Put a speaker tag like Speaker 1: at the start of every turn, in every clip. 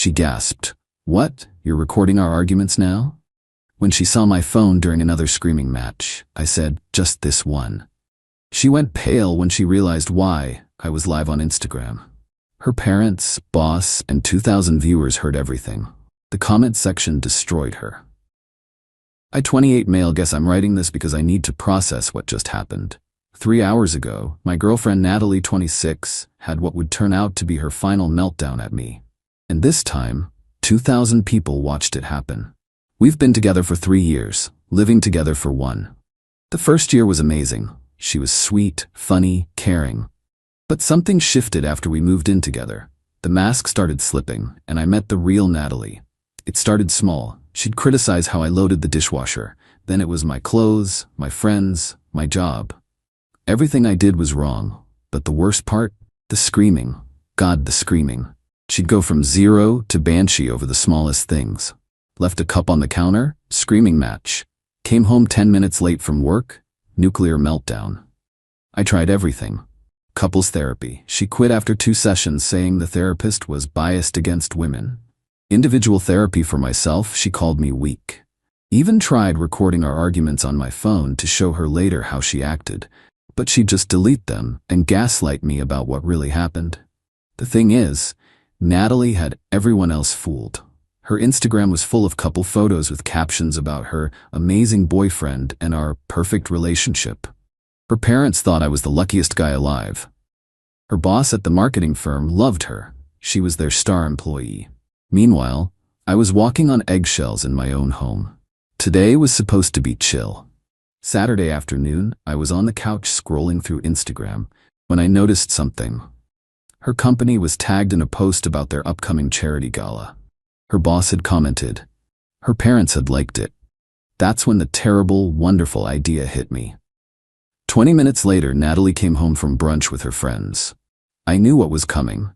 Speaker 1: She gasped. "What? You're recording our arguments now?" When she saw my phone during another screaming match, I said, "Just this one." She went pale when she realized why. I was live on Instagram. Her parents, boss, and 2,000 viewers heard everything. The comment section destroyed her. I, 28 male, guess I'm writing this because I need to process what just happened. 3 hours ago, my girlfriend Natalie, 26, had what would turn out to be her final meltdown at me. And this time, 2,000 people watched it happen. We've been together for 3 years, living together for 1. The first year was amazing. She was sweet, funny, caring. But something shifted after we moved in together. The mask started slipping, and I met the real Natalie. It started small. She'd criticize how I loaded the dishwasher. Then it was my clothes, my friends, my job. Everything I did was wrong. But the worst part? The screaming. God, the screaming. She'd go from zero to banshee over the smallest things. Left a cup on the counter? Screaming match. Came home 10 minutes late from work? Nuclear meltdown. I tried everything. Couples therapy. She quit after 2 sessions saying the therapist was biased against women. Individual therapy for myself, she called me weak. Even tried recording our arguments on my phone to show her later how she acted, but she'd just delete them and gaslight me about what really happened. The thing is, Natalie had everyone else fooled. Her Instagram was full of couple photos with captions about her amazing boyfriend and our perfect relationship. Her parents thought I was the luckiest guy alive. Her boss at the marketing firm loved her. She was their star employee. Meanwhile, I was walking on eggshells in my own home. Today was supposed to be chill. Saturday afternoon, I was on the couch scrolling through Instagram when I noticed something. Her company was tagged in a post about their upcoming charity gala. Her boss had commented. Her parents had liked it. That's when the terrible, wonderful idea hit me. 20 minutes later, Natalie came home from brunch with her friends. I knew what was coming.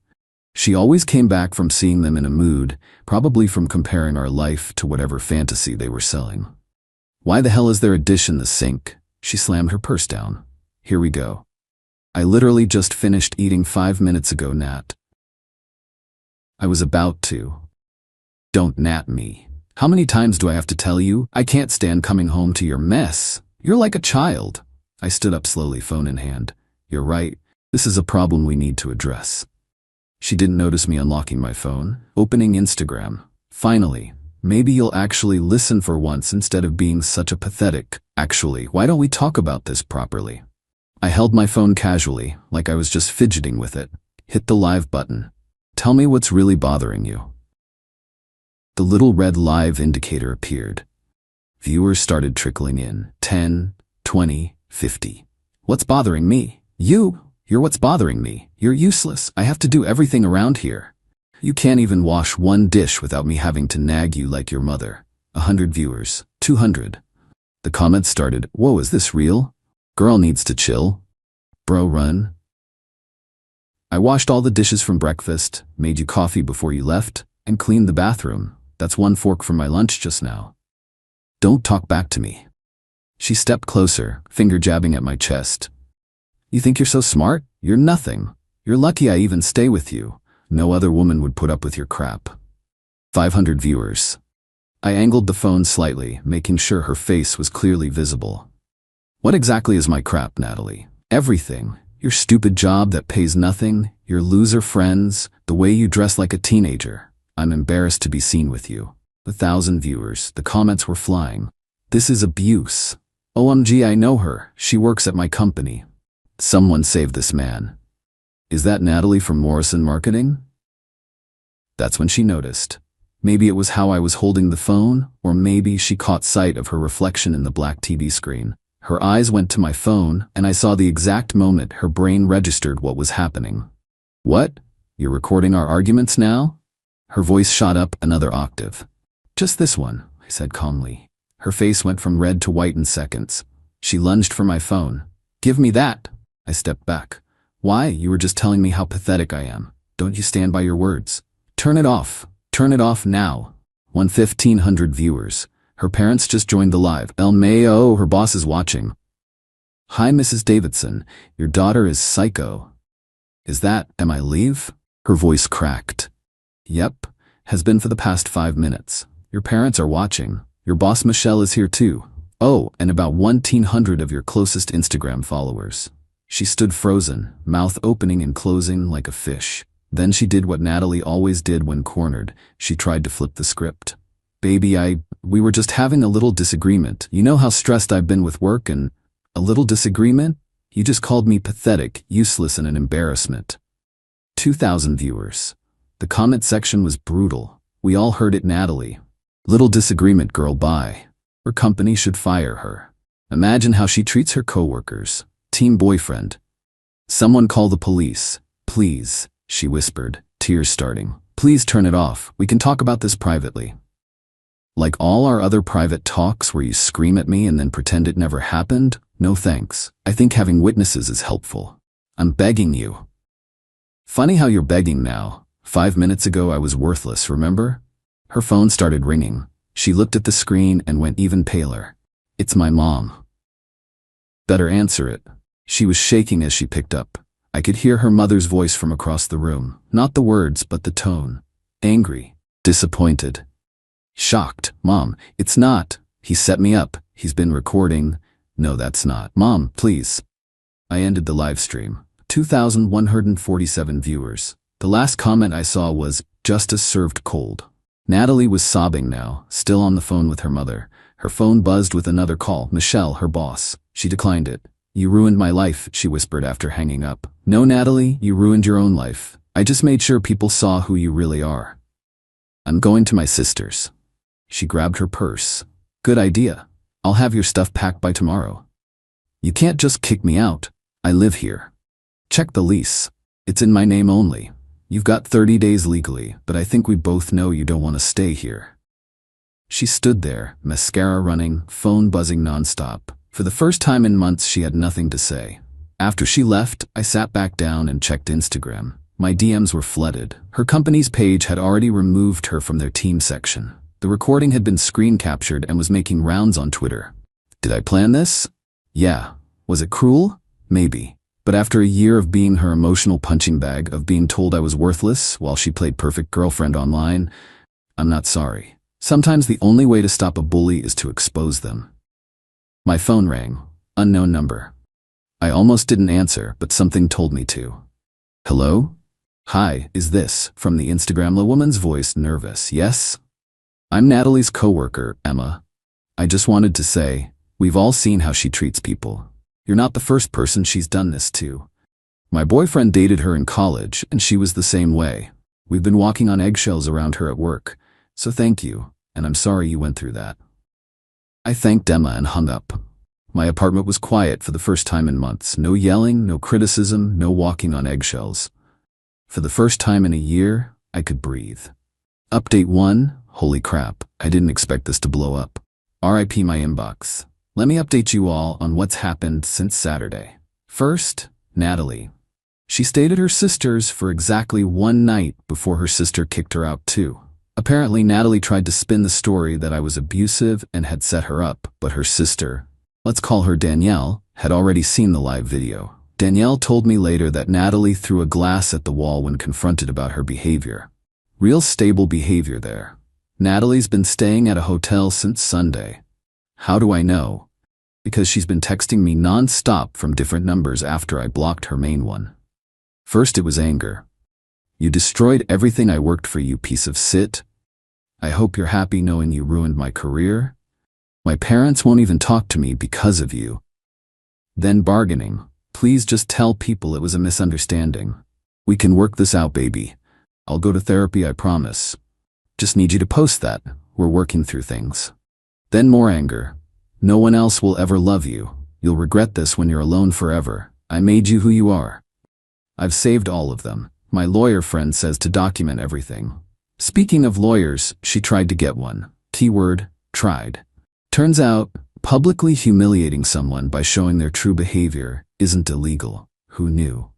Speaker 1: She always came back from seeing them in a mood, probably from comparing our life to whatever fantasy they were selling. "Why the hell is there a dish in the sink?" She slammed her purse down. "Here we go. I literally just finished eating 5 minutes ago, Nat." I was about to. "Don't Nat me. How many times do I have to tell you? I can't stand coming home to your mess. You're like a child." I stood up slowly, phone in hand. "You're right. This is a problem we need to address." She didn't notice me unlocking my phone, opening Instagram. "Finally, maybe you'll actually listen for once instead of being such a pathetic. Actually, why don't we talk about this properly?" I held my phone casually, like I was just fidgeting with it. Hit the live button. "Tell me what's really bothering you." The little red live indicator appeared. Viewers started trickling in. 10, 20, 50. "What's bothering me? You. You're what's bothering me. You're useless. I have to do everything around here. You can't even wash one dish without me having to nag you like your mother." 100 viewers. 200. The comments started. "Whoa, is this real? Girl needs to chill. Bro, run." "I washed all the dishes from breakfast, made you coffee before you left, and cleaned the bathroom. That's 1 fork from my lunch just now. Don't talk back to me." She stepped closer, finger jabbing at my chest. "You think you're so smart? You're nothing. You're lucky I even stay with you. No other woman would put up with your crap." 500 viewers. I angled the phone slightly, making sure her face was clearly visible. "What exactly is my crap, Natalie?" "Everything. Your stupid job that pays nothing, your loser friends, the way you dress like a teenager. I'm embarrassed to be seen with you." 1,000 viewers. The comments were flying. "This is abuse. OMG, I know her. She works at my company. Someone save this man." "Is that Natalie from Morrison Marketing?" That's when she noticed. Maybe it was how I was holding the phone, or maybe she caught sight of her reflection in the black TV screen. Her eyes went to my phone, and I saw the exact moment her brain registered what was happening. "What? You're recording our arguments now?" Her voice shot up another octave. "Just this one," I said calmly. Her face went from red to white in seconds. She lunged for my phone. "Give me that." I stepped back. "Why? You were just telling me how pathetic I am. Don't you stand by your words? Turn it off. Turn it off now." 1,500 viewers. Her parents just joined the live. El Mayo, her boss is watching. "Hi, Mrs. Davidson. Your daughter is psycho." "Is that, am I leave?" Her voice cracked. "Yep. Has been for the past 5 minutes. Your parents are watching. Your boss Michelle is here too. Oh, and about 1,100 of your closest Instagram followers. She stood frozen, mouth opening and closing like a fish. Then she did what Natalie always did when cornered. She tried to flip the script. Baby, we were just having a little disagreement. You know how stressed I've been with work and... A little disagreement? You just called me pathetic, useless, and an embarrassment. 2,000 viewers. The comment section was brutal. We all heard it, Natalie. Little disagreement, girl, bye. Her company should fire her. Imagine how she treats her coworkers. Team boyfriend. Someone call the police. Please, she whispered, tears starting. Please turn it off. We can talk about this privately. Like all our other private talks where you scream at me and then pretend it never happened? No thanks. I think having witnesses is helpful. I'm begging you. Funny how you're begging now. 5 minutes ago I was worthless, remember? Her phone started ringing. She looked at the screen and went even paler. It's my mom. Better answer it. She was shaking as she picked up. I could hear her mother's voice from across the room. Not the words, but the tone. Angry. Disappointed. Shocked. Mom, it's not. He set me up. He's been recording. No, that's not. Mom, please. I ended the live stream. 2,147 viewers. The last comment I saw was, justice served cold. Natalie was sobbing now, still on the phone with her mother. Her phone buzzed with another call. Michelle, her boss. She declined it. You ruined my life, she whispered after hanging up. No, Natalie, you ruined your own life. I just made sure people saw who you really are. I'm going to my sister's. She grabbed her purse. Good idea. I'll have your stuff packed by tomorrow. You can't just kick me out. I live here. Check the lease. It's in my name only. You've got 30 days legally, but I think we both know you don't want to stay here. She stood there, mascara running, phone buzzing nonstop. For the first time in months, she had nothing to say. After she left, I sat back down and checked Instagram. My DMs were flooded. Her company's page had already removed her from their team section. The recording had been screen captured and was making rounds on Twitter. Did I plan this? Yeah. Was it cruel? Maybe. But after a year of being her emotional punching bag, of being told I was worthless while she played perfect girlfriend online, I'm not sorry. Sometimes the only way to stop a bully is to expose them. My phone rang. Unknown number. I almost didn't answer, but something told me to. Hello? Hi, is this? From the Instagram. The woman's voice, nervous. Yes? I'm Natalie's coworker, Emma. I just wanted to say, we've all seen how she treats people. You're not the first person she's done this to. My boyfriend dated her in college, and she was the same way. We've been walking on eggshells around her at work. So thank you, and I'm sorry you went through that. I thanked Emma and hung up. My apartment was quiet for the first time in months. No yelling, no criticism, no walking on eggshells. For the first time in a year, I could breathe. Update 1. Holy crap, I didn't expect this to blow up. RIP my inbox. Let me update you all on what's happened since Saturday. First, Natalie. She stayed at her sister's for exactly 1 night before her sister kicked her out too. Apparently, Natalie tried to spin the story that I was abusive and had set her up, but her sister, let's call her Danielle, had already seen the live video. Danielle told me later that Natalie threw a glass at the wall when confronted about her behavior. Real stable behavior there. Natalie's been staying at a hotel since Sunday. How do I know? Because she's been texting me non-stop from different numbers after I blocked her main one. First it was anger. You destroyed everything I worked for, you piece of shit. I hope you're happy knowing you ruined my career. My parents won't even talk to me because of you. Then bargaining. Please just tell people it was a misunderstanding. We can work this out, baby. I'll go to therapy, I promise. Just need you to post that. We're working through things. Then more anger. No one else will ever love you. You'll regret this when you're alone forever. I made you who you are. I've saved all of them. My lawyer friend says to document everything. Speaking of lawyers, she tried to get one. Keyword, tried. Turns out, publicly humiliating someone by showing their true behavior isn't illegal. Who knew?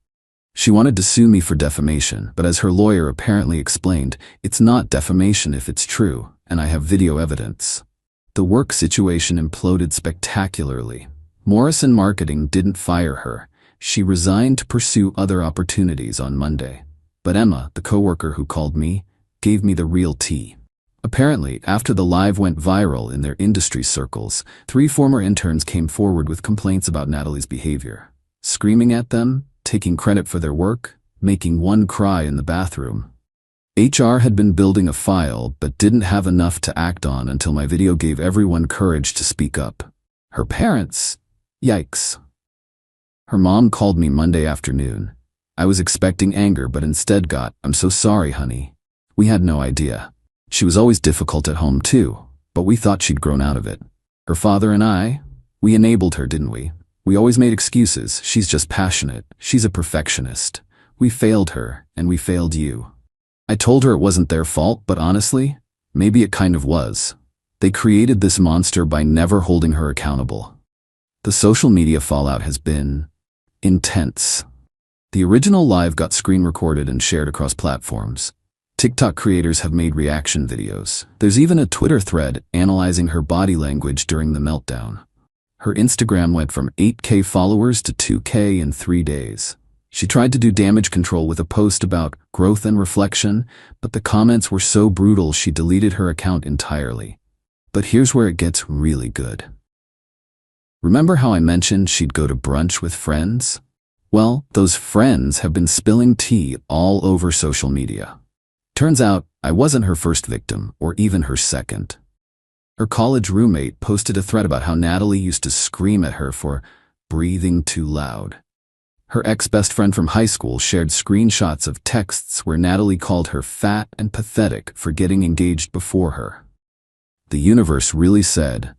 Speaker 1: She wanted to sue me for defamation, but as her lawyer apparently explained, it's not defamation if it's true, and I have video evidence. The work situation imploded spectacularly. Morrison Marketing didn't fire her. She resigned to pursue other opportunities on Monday. But Emma, the coworker who called me, gave me the real tea. Apparently, after the live went viral in their industry circles, 3 former interns came forward with complaints about Natalie's behavior. Screaming at them, taking credit for their work, making one cry in the bathroom. HR had been building a file but didn't have enough to act on until my video gave everyone courage to speak up. Her parents? Yikes. Her mom called me Monday afternoon. I was expecting anger but instead got, "I'm so sorry, honey. We had no idea." She was always difficult at home too, but we thought she'd grown out of it. Her father and I, we enabled her, didn't we? We always made excuses. She's just passionate. She's a perfectionist. We failed her, and we failed you. I told her it wasn't their fault, but honestly, maybe it kind of was. They created this monster by never holding her accountable. The social media fallout has been intense. The original live got screen recorded and shared across platforms. TikTok creators have made reaction videos. There's even a Twitter thread analyzing her body language during the meltdown. Her Instagram went from 8K followers to 2K in 3 days. She tried to do damage control with a post about growth and reflection, but the comments were so brutal she deleted her account entirely. But here's where it gets really good. Remember how I mentioned she'd go to brunch with friends? Well, those friends have been spilling tea all over social media. Turns out, I wasn't her first victim, or even her second. Her college roommate posted a thread about how Natalie used to scream at her for breathing too loud. Her ex-best friend from high school shared screenshots of texts where Natalie called her fat and pathetic for getting engaged before her. The universe really said,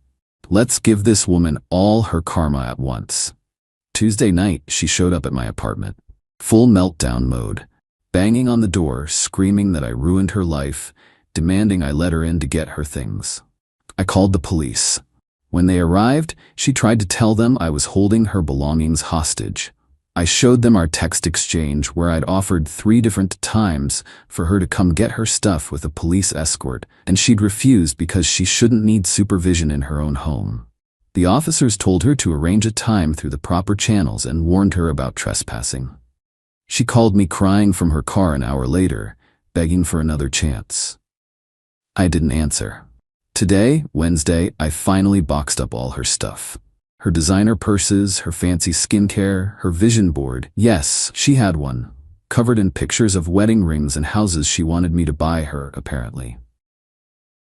Speaker 1: "Let's give this woman all her karma at once." Tuesday night, she showed up at my apartment, full meltdown mode, banging on the door, screaming that I ruined her life, demanding I let her in to get her things. I called the police. When they arrived, she tried to tell them I was holding her belongings hostage. I showed them our text exchange where I'd offered 3 different times for her to come get her stuff with a police escort, and she'd refused because she shouldn't need supervision in her own home. The officers told her to arrange a time through the proper channels and warned her about trespassing. She called me crying from her car an hour later, begging for another chance. I didn't answer. Today, Wednesday, I finally boxed up all her stuff. Her designer purses, her fancy skincare, her vision board. Yes, she had one, covered in pictures of wedding rings and houses she wanted me to buy her, apparently.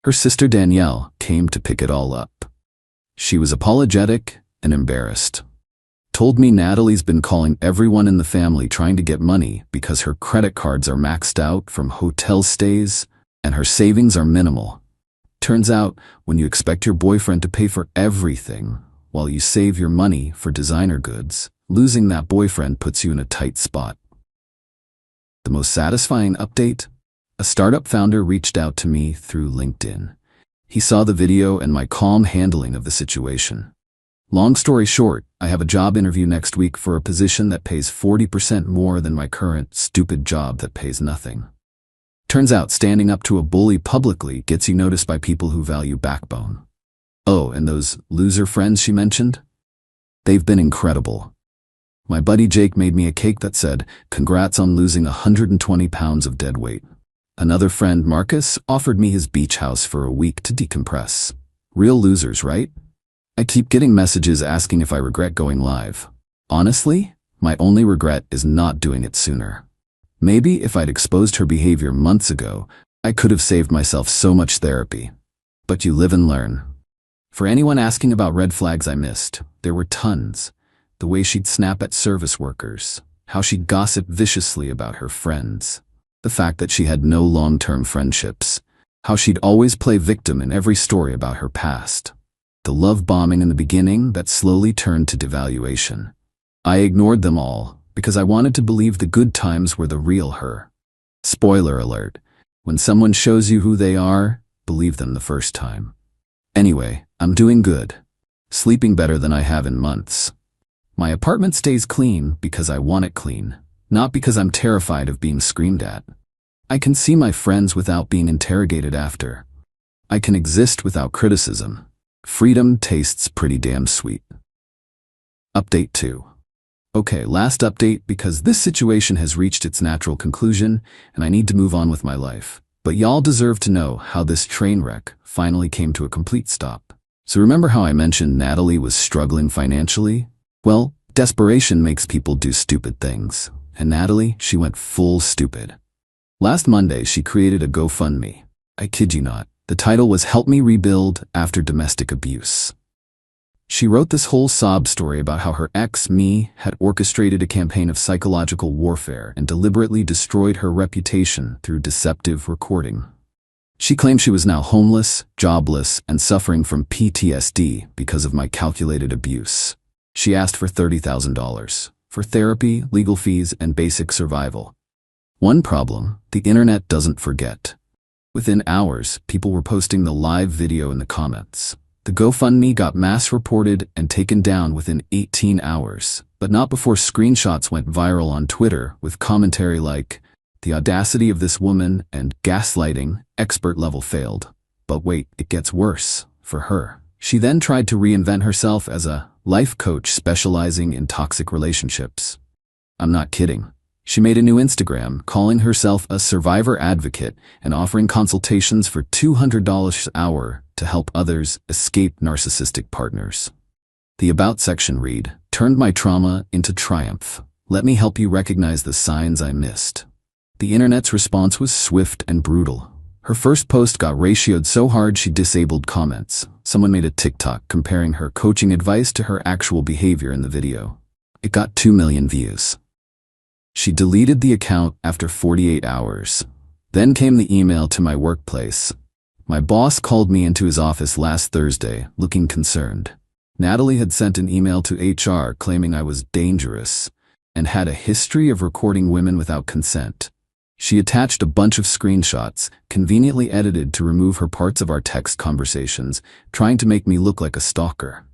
Speaker 1: Her sister Danielle came to pick it all up. She was apologetic and embarrassed. Told me Natalie's been calling everyone in the family trying to get money because her credit cards are maxed out from hotel stays and her savings are minimal. Turns out, when you expect your boyfriend to pay for everything while you save your money for designer goods, losing that boyfriend puts you in a tight spot. The most satisfying update? A startup founder reached out to me through LinkedIn. He saw the video and my calm handling of the situation. Long story short, I have a job interview next week for a position that pays 40% more than my current stupid job that pays nothing. Turns out standing up to a bully publicly gets you noticed by people who value backbone. Oh, and those loser friends she mentioned? They've been incredible. My buddy Jake made me a cake that said, "Congrats on losing 120 pounds of dead weight." Another friend, Marcus, offered me his beach house for a week to decompress. Real losers, right? I keep getting messages asking if I regret going live. Honestly, my only regret is not doing it sooner. Maybe if I'd exposed her behavior months ago, I could have saved myself so much therapy. But you live and learn. For anyone asking about red flags I missed, there were tons. The way she'd snap at service workers, how she'd gossip viciously about her friends, the fact that she had no long-term friendships, how she'd always play victim in every story about her past, the love bombing in the beginning that slowly turned to devaluation. I ignored them all because I wanted to believe the good times were the real her. Spoiler alert, when someone shows you who they are, believe them the first time. Anyway, I'm doing good. Sleeping better than I have in months. My apartment stays clean because I want it clean, not because I'm terrified of being screamed at. I can see my friends without being interrogated after. I can exist without criticism. Freedom tastes pretty damn sweet. Update 2. Okay, last update because this situation has reached its natural conclusion and I need to move on with my life. But y'all deserve to know how this train wreck finally came to a complete stop. So remember how I mentioned Natalie was struggling financially? Well, desperation makes people do stupid things. And Natalie, she went full stupid. Last Monday, she created a GoFundMe. I kid you not. The title was Help Me Rebuild After Domestic Abuse. She wrote this whole sob story about how her ex, me, had orchestrated a campaign of psychological warfare and deliberately destroyed her reputation through deceptive recording. She claimed she was now homeless, jobless, and suffering from PTSD because of my calculated abuse. She asked for $30,000 for therapy, legal fees, and basic survival. One problem: the internet doesn't forget. Within hours, people were posting the live video in the comments. The GoFundMe got mass reported and taken down within 18 hours, but not before screenshots went viral on Twitter with commentary like, "The audacity of this woman" and "gaslighting, expert level failed." But wait, it gets worse for her. She then tried to reinvent herself as a life coach specializing in toxic relationships. I'm not kidding. She made a new Instagram calling herself a survivor advocate and offering consultations for $200 an hour to help others escape narcissistic partners. The About section read, "Turned my trauma into triumph. Let me help you recognize the signs I missed." The internet's response was swift and brutal. Her first post got ratioed so hard she disabled comments. Someone made a TikTok comparing her coaching advice to her actual behavior in the video. It got 2 million views. She deleted the account after 48 hours. Then came the email to my workplace. My boss called me into his office last Thursday, looking concerned. Natalie had sent an email to HR claiming I was dangerous and had a history of recording women without consent. She attached a bunch of screenshots, conveniently edited to remove her parts of our text conversations, trying to make me look like a stalker.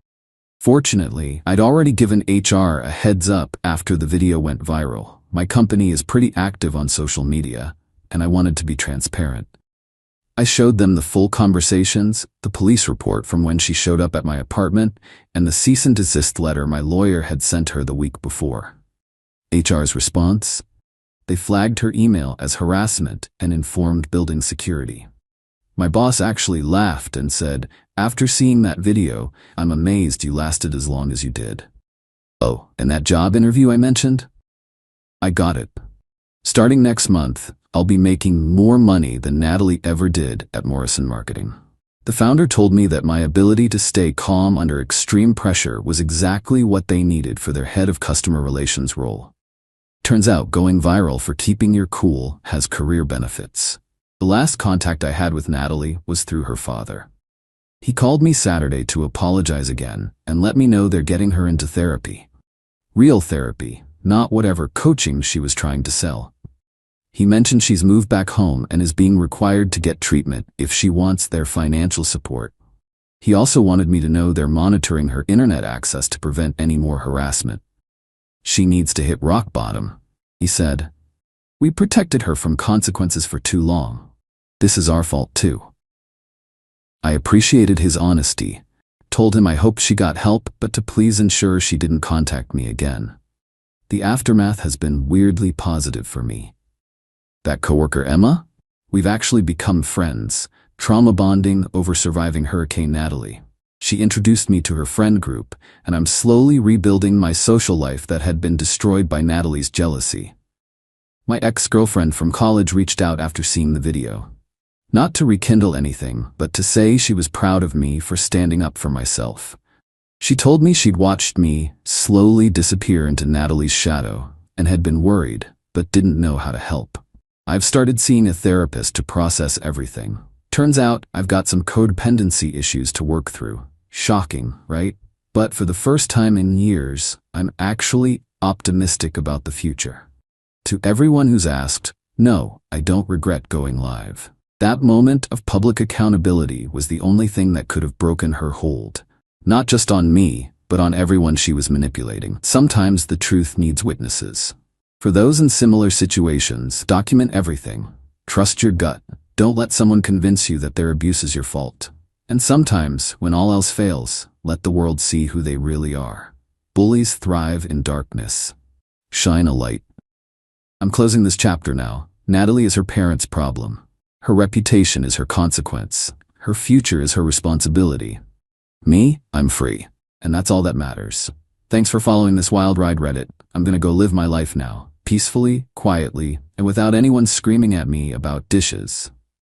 Speaker 1: Fortunately, I'd already given HR a heads up after the video went viral. My company is pretty active on social media, and I wanted to be transparent. I showed them the full conversations, the police report from when she showed up at my apartment, and the cease and desist letter my lawyer had sent her the week before. HR's response? They flagged her email as harassment and informed building security. My boss actually laughed and said, "After seeing that video, I'm amazed you lasted as long as you did." Oh, and that job interview I mentioned? I got it. Starting next month, I'll be making more money than Natalie ever did at Morrison Marketing. The founder told me that my ability to stay calm under extreme pressure was exactly what they needed for their head of customer relations role. Turns out going viral for keeping your cool has career benefits. The last contact I had with Natalie was through her father. He called me Saturday to apologize again and let me know they're getting her into therapy. Real therapy, not whatever coaching she was trying to sell. He mentioned she's moved back home and is being required to get treatment if she wants their financial support. He also wanted me to know they're monitoring her internet access to prevent any more harassment. She needs to hit rock bottom, he said. We protected her from consequences for too long. This is our fault too. I appreciated his honesty, told him I hoped she got help, but to please ensure she didn't contact me again. The aftermath has been weirdly positive for me. That coworker Emma? We've actually become friends, trauma bonding over surviving Hurricane Natalie. She introduced me to her friend group, and I'm slowly rebuilding my social life that had been destroyed by Natalie's jealousy. My ex-girlfriend from college reached out after seeing the video. Not to rekindle anything, but to say she was proud of me for standing up for myself. She told me she'd watched me slowly disappear into Natalie's shadow and had been worried, but didn't know how to help. I've started seeing a therapist to process everything. Turns out I've got some codependency issues to work through. Shocking, right? But for the first time in years, I'm actually optimistic about the future. To everyone who's asked, no, I don't regret going live. That moment of public accountability was the only thing that could have broken her hold. Not just on me, but on everyone she was manipulating. Sometimes the truth needs witnesses. For those in similar situations, document everything. Trust your gut. Don't let someone convince you that their abuse is your fault. And sometimes, when all else fails, let the world see who they really are. Bullies thrive in darkness. Shine a light. I'm closing this chapter now. Natalie is her parents' problem. Her reputation is her consequence. Her future is her responsibility. Me, I'm free. And that's all that matters. Thanks for following this wild ride, Reddit. I'm gonna go live my life now, peacefully, quietly, and without anyone screaming at me about dishes.